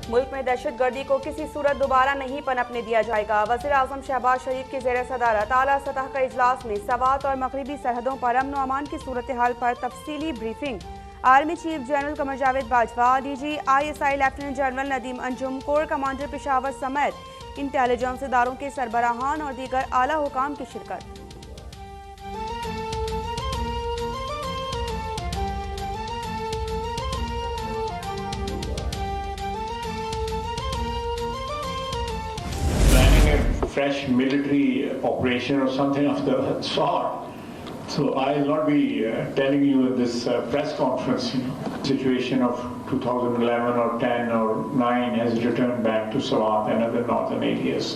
मुल्क में दहशतगर्दी को किसी सूरत दोबारा नहीं पनपने दिया जाएगा। वज़ीर आज़म शहबाज शरीफ की ज़ेर सदारत आला सतह का इजलास में सवात और मगरबी सरहदों पर अमन व अमान की सूरत हाल पर तफसीली briefing. Army chief general Qamar Javed Bajwa, DG ISI lieutenant general Nadeem Anjum, corps commander Peshawar समेत इंटेलिजेंस इदारों के सरबराहान और दीगर आला हुकाम की शिरकत। Fresh military operation or something of the sort. So I will not be telling you in this press conference, situation of 2011 or 10 or 9 has returned back to Swat and other northern areas.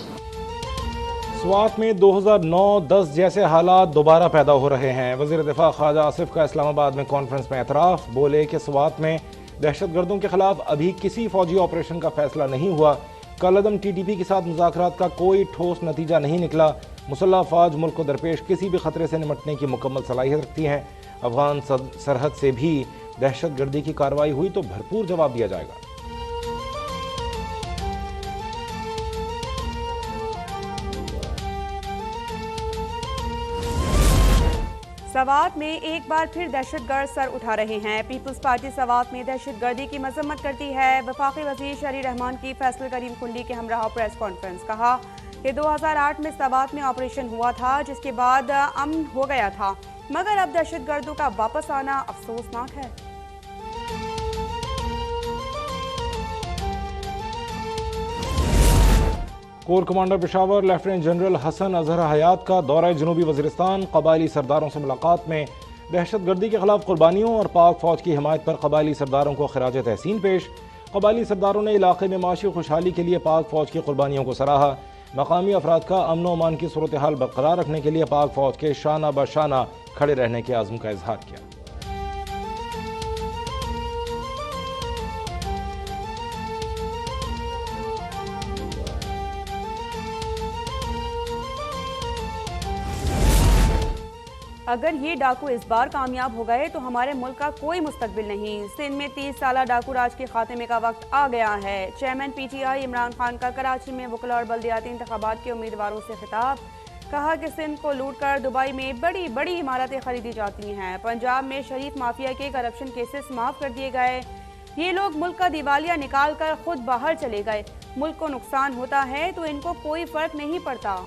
Swat में 2009-10 जैसे हालात दोबारा पैदा हो रहे हैं। वज़ीर दिफा ख्वाजा आसिफ का इस्लामाबाद में कॉन्फ्रेंस में एतराफ़, बोले कि स्वात में दहशतगर्दों के खिलाफ अभी किसी फौजी ऑपरेशन का फैसला नहीं हुआ। कलअदम TTP के साथ मुज़ाकरात का कोई ठोस नतीजा नहीं निकला। मुसल्लह फ़ौज मुल्क को दरपेश किसी भी खतरे से निपटने की मुकम्मल सलाहियत रखती हैं। अफगान सरहद से भी दहशतगर्दी की कार्रवाई हुई तो भरपूर जवाब दिया जाएगा। सवात में एक बार फिर दहशतगर्द सर उठा रहे हैं। पीपल्स पार्टी सवात में दहशतगर्दी की मजम्मत करती है। वफाकी वज़ीर शहरी रहमान की फैसल करीम कुंडी के हमरा प्रेस कॉन्फ्रेंस, कहा कि 2008 में सवात में ऑपरेशन हुआ था, जिसके बाद अमन हो गया था, मगर अब दहशतगर्दों का वापस आना अफसोसनाक है। Corps commander Peshawar lieutenant general Hasan Azhar Hayat का दौरा जनूबी वज़ीरिस्तान, कबायली सरदारों से मुलाकात में दहशतगर्दी के खिलाफ कुर्बानियों और पाक फौज की हिमायत पर कबायली सरदारों को खिराज तहसीन पेश। कबायली सरदारों ने इलाके में माशी खुशहाली के लिए पाक फौज की कुर्बानियों को सराहा। मकामी अफराद का अमन व अमान की सूरत हाल बरकरार रखने के लिए पाक फौज के शाना बशाना खड़े रहने के आज़म का इजहार किया। अगर ये डाकू इस बार कामयाब हो गए तो हमारे मुल्क का कोई मुस्तकबिल नहीं। सिंध में 30 साला डाकू राज के खात्मे का वक्त आ गया है। चेयरमैन PTI इमरान खान का कराची में वकला और बल्दियाती इंतखाबात के उम्मीदवारों से खिताब, कहा कि सिंध को लूट कर दुबई में बड़ी बड़ी इमारतें खरीदी जाती हैं। पंजाब में शरीफ माफिया के करप्शन केसेस माफ कर दिए गए। ये लोग मुल्क का दिवालिया निकाल कर खुद बाहर चले गए। मुल्क को नुकसान होता है तो इनको कोई फर्क नहीं पड़ता।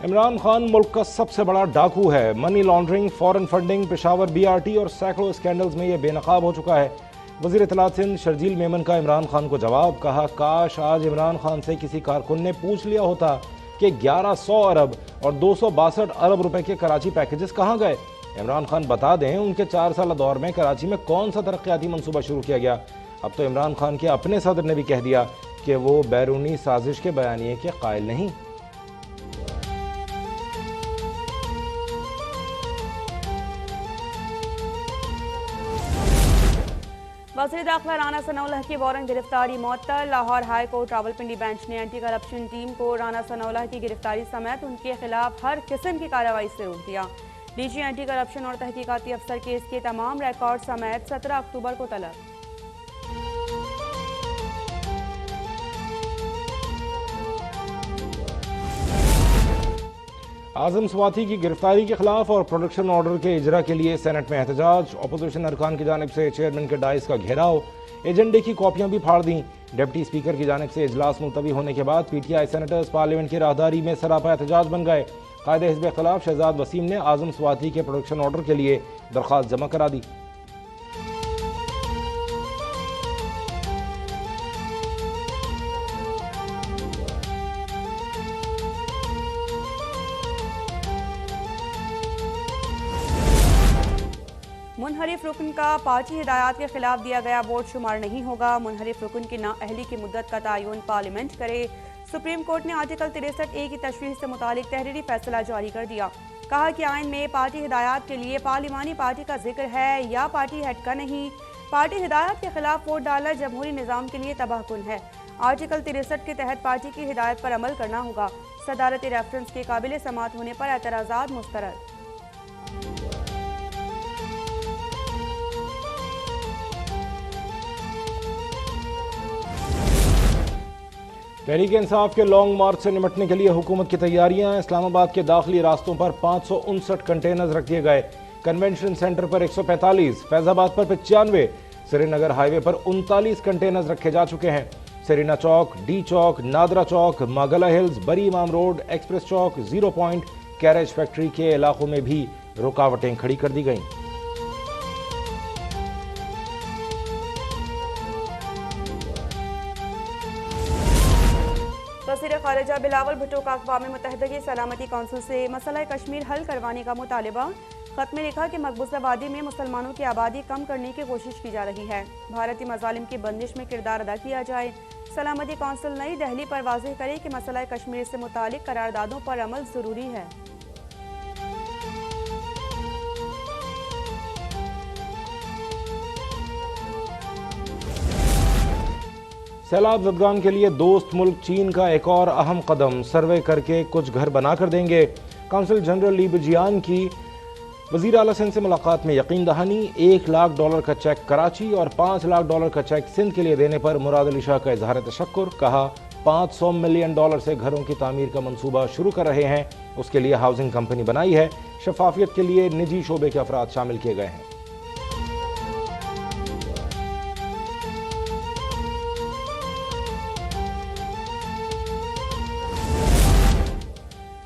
इमरान खान मुल्क का सबसे बड़ा डाकू है। Money laundering, foreign funding, Peshawar BRT और सैकड़ों स्कैंडल्स में यह बेनकाब हो चुका है। वज़ीर इत्तलात सिंध शर्जील मेमन का इमरान खान को जवाब, कहा काश आज इमरान खान से किसी कारकुन ने पूछ लिया होता कि 1100 अरब और 262 अरब रुपए के कराची पैकेजेस कहाँ गए। इमरान खान बता दें उनके 4 साल दौर में कराची में कौन सा तरक्याती मनसूबा शुरू किया गया। अब तो इमरान खान के अपने सदर ने भी कह दिया कि वो बैरूनी साजिश के बयानिए के कायल नहीं। वज़ीर दाखिला राना सनाउल्लाह की वारंट गिरफ्तारी मुअत्तल। Lahore high court Rawalpindi bench ने एंटी करप्शन टीम को राना सनाउल्लाह की गिरफ्तारी समेत उनके खिलाफ हर किस्म की कार्रवाई से रोक दिया। DG एंटी करप्शन और तहकीकाती अफसर केस के तमाम रिकॉर्ड समेत 17 अक्टूबर को तलब। आज़म स्वाति की गिरफ्तारी के खिलाफ और प्रोडक्शन ऑर्डर के इजरा के लिए सेनेट में एहतजाज। अपोजिशन अरकान की जानिब से चेयरमैन के डाइस का घेराव, एजेंडे की कॉपियां भी फाड़ दी। डिप्टी स्पीकर की जानिब से इजलास मुलतवी होने के बाद PTI सेनेटर्स पार्लियामेंट की राहदारी में सरापा एहतजाज बन गए। कायदे हिज़्ब इख्तिलाफ शहजाद वसीम ने आज़म स्वाति के प्रोडक्शन ऑर्डर के लिए दरख्वास्त जमा करा दी। मुनहरिफ रुकन का पार्टी हिदायत के खिलाफ दिया गया वोट शुमार नहीं होगा। मुनहरिफ रुकन की नाअहली की मुद्दत का तयन पार्लियामेंट करे। सुप्रीम कोर्ट ने आर्टिकल 63A की तशरीह से मुतालिक तहरीरी फैसला जारी कर दिया। कहा कि आइन में पार्टी हिदायत के लिए पार्लिमानी पार्टी का जिक्र है या पार्टी हेड का नहीं। पार्टी हिदायत के खिलाफ वोट डालना जमहूरी निज़ाम के लिए तबाहकुन है। आर्टिकल 63 के तहत पार्टी की हिदायत पर अमल करना होगा। सदारती रेफरेंस के काबिल समात होने पर एतराज़ात मुस्तरद। तहरीक इंसाफ के लॉन्ग मार्च से निपटने के लिए हुकूमत की तैयारियां। इस्लामाबाद के दाखिली रास्तों पर 559 कंटेनर्स रख दिए गए। कन्वेंशन सेंटर पर 145, फैजाबाद पर 95, श्रीनगर हाईवे पर 39 कंटेनर्स रखे जा चुके हैं। सेरीना चौक, डी चौक, नादरा चौक, मागला हिल्स, बरी इमाम रोड, एक्सप्रेस चौक, 0 पॉइंट, कैरेज फैक्ट्री के इलाकों में भी रुकावटें खड़ी कर दी गईं। वज़ीर ख़ारिजा बिलावल भुट्टो का अक़वाम मुत्तहिदा की सलामती कौंसिल से मसला कश्मीर हल करवाने का मुतालबा। ख़त में लिखा कि मकबूजा वादी में मुसलमानों की आबादी कम करने की कोशिश की जा रही है। भारतीय मज़ालिम की बंदिश में किरदार अदा किया जाए। सलामती कौंसिल नई दिल्ली पर वाज़ेह करे कि मसला कश्मीर से मुतालिक करारदादों पर अमल ज़रूरी है। सैलाब ज़दगान के लिए दोस्त मुल्क चीन का एक और अहम कदम, सर्वे करके कुछ घर बनाकर देंगे। काउंसिल जनरल ली बुजियान की वज़ीर आला सिंध से मुलाकात में यकीन दहानी। $1 लाख का चेक कराची और $5 लाख का चेक सिंध के लिए देने पर मुराद अली शाह का इजहार तशक्कुर। कहा $500 मिलियन से घरों की तामीर का मंसूबा शुरू कर रहे हैं। उसके लिए हाउसिंग कंपनी बनाई है। शफाफियत के लिए निजी शोबे के अफराद शामिल किए गए हैं।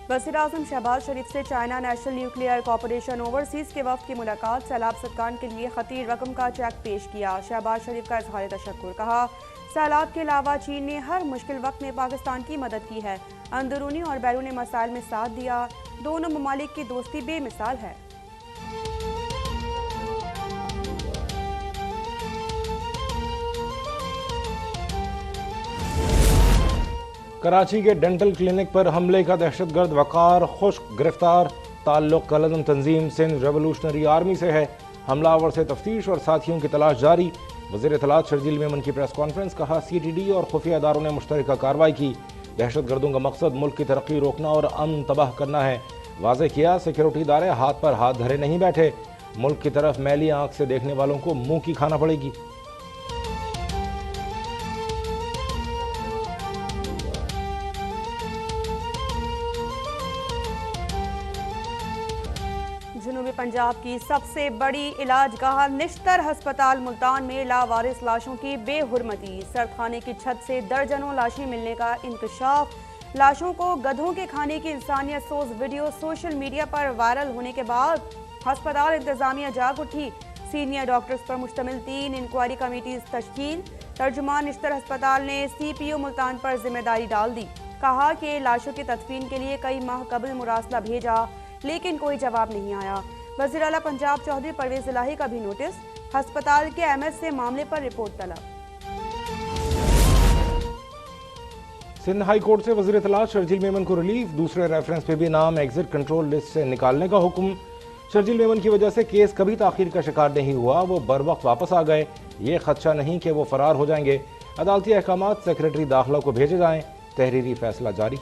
वज़ीर आज़म शहबाज शरीफ से China national nuclear corporation overseas के वफ़द की मुलाकात। सैलाब सदकान के लिए खतीर रकम का चेक पेश किया। शहबाज शरीफ का इजहार तशक्कुर। कहा सैलाब के अलावा चीन ने हर मुश्किल वक्त में पाकिस्तान की मदद की है। अंदरूनी और बैरूनी मसाइल में साथ दिया। दोनों ममालिक की दोस्ती बेमिसाल है। कराची के डेंटल क्लिनिक पर हमले का दहशतगर्द वकार खुश्क गिरफ्तार। ताल्लुक कलदम तंजीम सिंध रेवोल्यूशनरी आर्मी से है। हमलावर से तफ्तीश और साथियों की तलाश जारी। वज़ीर इत्तलात शर्जील मेमन की प्रेस कॉन्फ्रेंस। कहा CTD और खुफिया इदारों ने मुश्तरका कार्रवाई की। दहशतगर्दों का मकसद मुल्क की तरक्की रोकना और अमन तबाह करना है। वाज़ेह किया सिक्योरिटी इदारे हाथ पर हाथ धरे नहीं बैठे। मुल्क की तरफ मैली आंख से देखने वालों को मुंह की खाना पड़ेगी। जनूबी पंजाब की सबसे बड़ी इलाजगाह निश्तर हस्पताल मुल्तान में लावारिस लाशों की बेहुरमती। सरखाने की छत से दर्जनों लाशें मिलने का इंकशाफ। लाशों को गधों के खाने की इंसानियत सोज वीडियो सोशल मीडिया पर वायरल होने के बाद हस्पताल इंतजामिया जाग उठी। सीनियर डॉक्टर्स पर मुश्तमिल 3 इंक्वायरी कमेटीज तश्कील। तर्जुमान निश्तर हस्पताल ने CPO मुल्तान पर जिम्मेदारी डाल दी। कहा कि लाशों की तदफीन के लिए कई माह कबल मुरासला भेजा लेकिन कोई जवाब नहीं आया। वज़ीर आला पंजाब चौधरी परवेज इलाही का भी नोटिस। हस्पताल के MS से मामले पर रिपोर्ट तलब। सिंध हाई कोर्ट से वज़ीर इत्तलात शर्जील मेमन को रिलीफ। दूसरे रेफरेंस पे भी नाम एग्जिट कंट्रोल लिस्ट से निकालने का हुक्म। शर्जील मेमन की वजह से केस कभी ताखीर का शिकार नहीं हुआ। वो बर वक्त वापस आ गए। ये खदशा नहीं कि वो फरार हो जाएंगे। अदालती अहकामात सेक्रेटरी दाखिला को भेजे जाएं। तहरीरी फैसला जारी।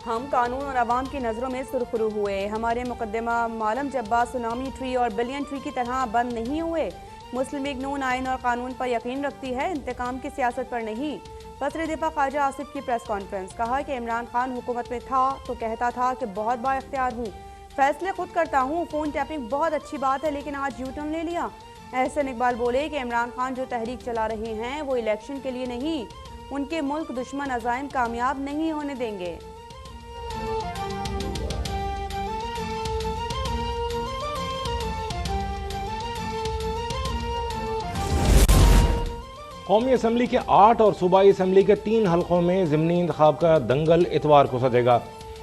हम कानून और अवाम की नज़रों में सुरखरू हुए। हमारे मुकदमा मालम जब्बा, सुनामी ट्री और बिलियन ट्री की तरह बंद नहीं हुए। मुस्लिम लीग नून आइन और कानून पर यकीन रखती है, इंतकाम की सियासत पर नहीं। वज़ीर दिफा ख्वाजा आसिफ की प्रेस कॉन्फ्रेंस। कहा कि इमरान खान हुकूमत में था तो कहता था कि बहुत बाइख्तियार हूँ, फैसले खुद करता हूँ। फ़ोन टैपिंग बहुत अच्छी बात है लेकिन आज यू टर्न ले लिया। एहसन इकबाल बोले कि इमरान खान जो तहरीक चला रहे हैं वो इलेक्शन के लिए नहीं, उनके मुल्क दुश्मन अज़ाइम कामयाब नहीं होने देंगे। कौमी असम्बली के 8 और सूबाई असम्बली के 3 हल्कों में ज़िमनी इंतखाब का दंगल इतवार को सजेगा।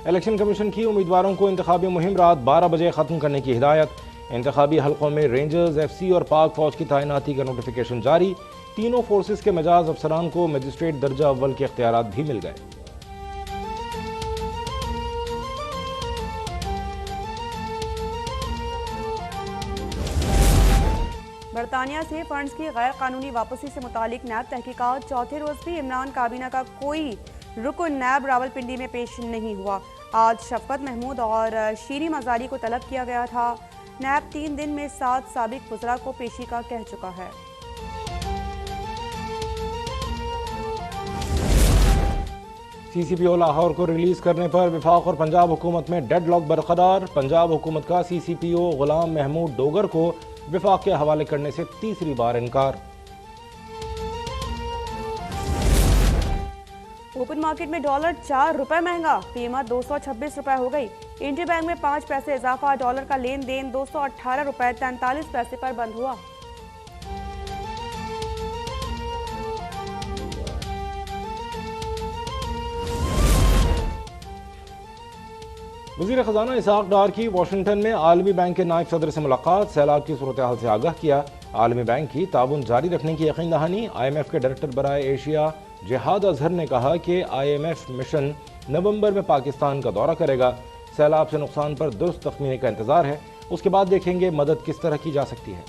इलेक्शन कमीशन की उम्मीदवारों को इंतखाबी मुहिम रात 12 बजे ख़त्म करने की हिदायत। इंतखाबी हल्कों में रेंजर्स, FC और पाक फौज की तैनाती का नोटिफिकेशन जारी। तीनों फोर्सेस के मजाज अफसरान को मजिस्ट्रेट दर्जा अव्वल के इख्तियारात भी मिल गए। बरतानिया से फंड्स की गैर कानूनी वापसी से मुतालिक नैब तहकीकात चौथे रोज भी इमरान काबीना का कोई रुकन नैब रावलपिंडी में पेश नहीं हुआ। आज शफकत महमूद और शीरी मजारी को तलब किया गया था। नैब 3 दिन में 7 साबिक वज़रा को पेशी का कह चुका है। CCPO लाहौर को रिलीज करने पर वफाक और पंजाब हुकूमत में डेडलॉक बरकरार। पंजाब हुकूमत का CCPO गुलाम महमूद डोगर को वफाक के हवाले करने से तीसरी बार इनकार। ओपन मार्केट में डॉलर 4 रुपए महंगा, कीमत 226 रुपए हो गई। इंडियन बैंक में 5 पैसे इजाफा, डॉलर का लेन देन 218 रुपए 43 पैसे पर बंद हुआ। वज़ीर ख़ज़ाना इसहाक डार की वाशिंगटन में आलमी बैंक के नायब सदर से मुलाकात, सैलाब की सूरत हाल से आगाह किया। आलमी बैंक की ताबुन जारी रखने की यकीन दहानी। IMF के डायरेक्टर बराए एशिया जिहाद अजहर ने कहा कि IMF मिशन नवंबर में पाकिस्तान का दौरा करेगा। सैलाब से नुकसान पर दुरुस्त तखमीने का इंतजार है, उसके बाद देखेंगे मदद किस तरह की जा सकती है।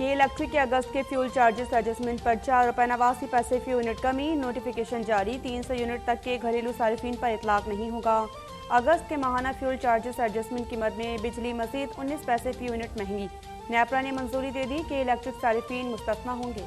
इलेक्ट्रिक के अगस्त के फ्यूल चार्जेस एडजस्टमेंट पर 4 रुपए 89 पैसे फी यूनिट कमी। नोटिफिकेशन जारी, 300 यूनिट तक के घरेलू सारिफिन पर इतलाक नहीं होगा। अगस्त के माहाना फ्यूल चार्जेस एडजस्टमेंट की मद में बिजली मजीद 19 पैसे फी यूनिट महंगी। नेपरा ने मंजूरी दे दी कि इलेक्ट्रिक सारिफिन मुस्तस्ना होंगे।